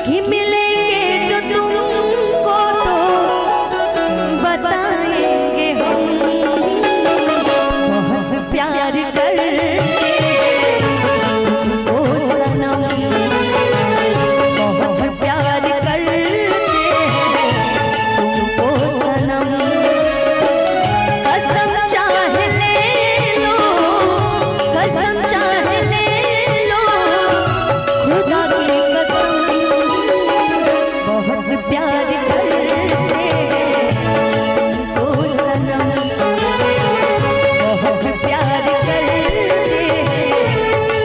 कि मिलेंगे जो तुमको तो बताएंगे हम बहुत प्यार करते ओ सनम, बहुत प्यार करते तुमको सनम। कसम चाहे ले लो, कसम चाहे ले लो, खुदा की कसम बहुत प्यार करते तुमको सनम, बहुत प्यार करते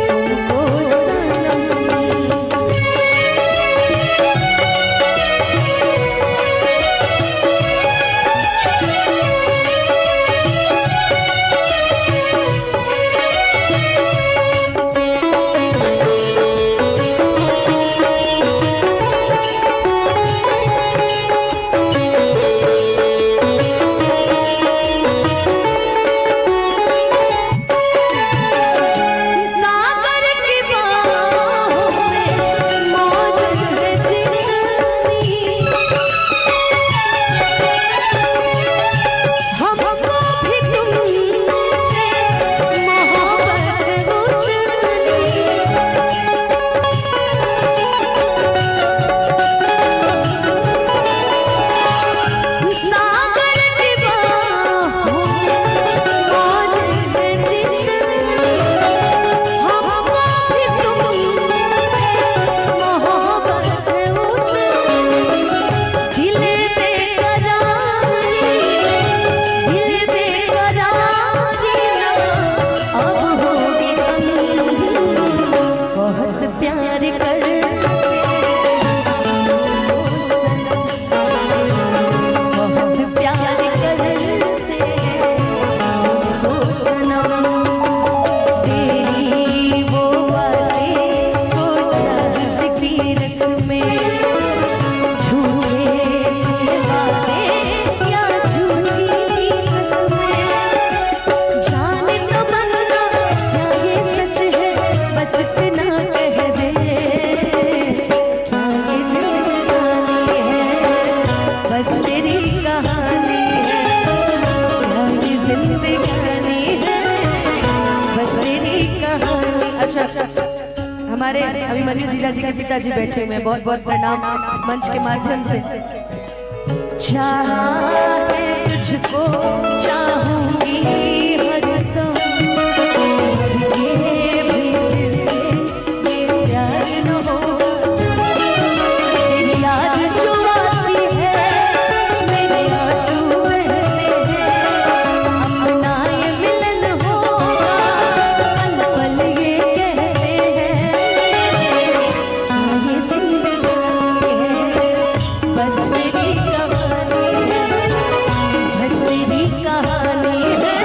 तुमको सनम। सागर की बाहों में मौज है जितनी, हमको भी तुमसे मोहब्बत उतनी। सागर की बाहों में मौज है जितनी, हमको भी तुमसे मोहब्बत उतनी। दिल बेकरारी, दिल बेकरारी ना अब होगी कम, बहुत प्यार करते बहुत प्यार करते ओ सनम। तेरी वो बातें वो चाहत की रस्में, झूठे ये बातें क्या झूठी कसमें। जाने तमन्ना क्या ये सच है, बस इतना कह दे क्या ये जिंदगानी है, बस तेरी कहानी है। क्या ये जिंदगानी है, बस तेरी कहानी। अच्छा हमारे अभिमन्यु जिला जी के पिताजी बैठे हुए हैं, बहुत बहुत प्रणाम मंच के माध्यम से। चाहा है तुझको चाहूंगी हरदम, ये भी दिल से ये प्यार न होगा। तेरी याद जो आती है मेरे आंसू बहते हैं, अपना ये मिलन होगा पल पल ये कहते हैं। ये जिंदगानी है, बस तेरी कहानी है, बस तेरी कहानी है,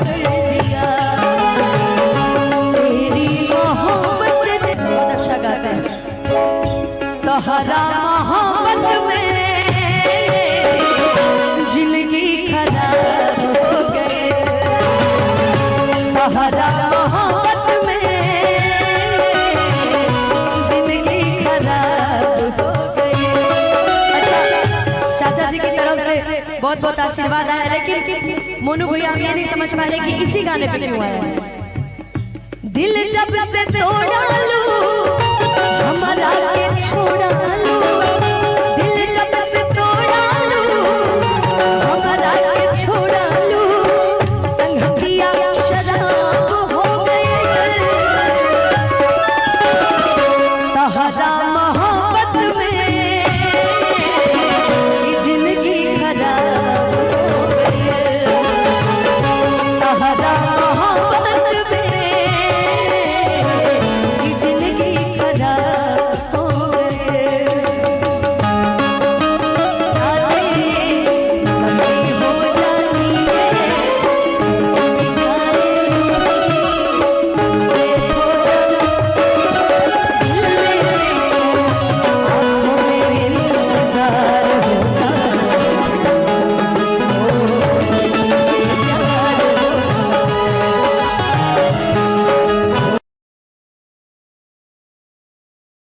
दिया। तेरी मोहब्बत ने बहुत अच्छा गाता है। तोहरा मोहब्बत में जिंदगी खराब हो गई। तोहरा मोहब्बत में जिंदगी खराब हो गई। अच्छा, चाचा जी की तरफ से बहुत बहुत आशीर्वाद आया, लेकिन मोनू भैया हम ये नहीं समझ पा रहे कि इसी गाने पे क्यों आया है। दिल जब से तोड़ा लूं, हमारा के छोड़ा लूं,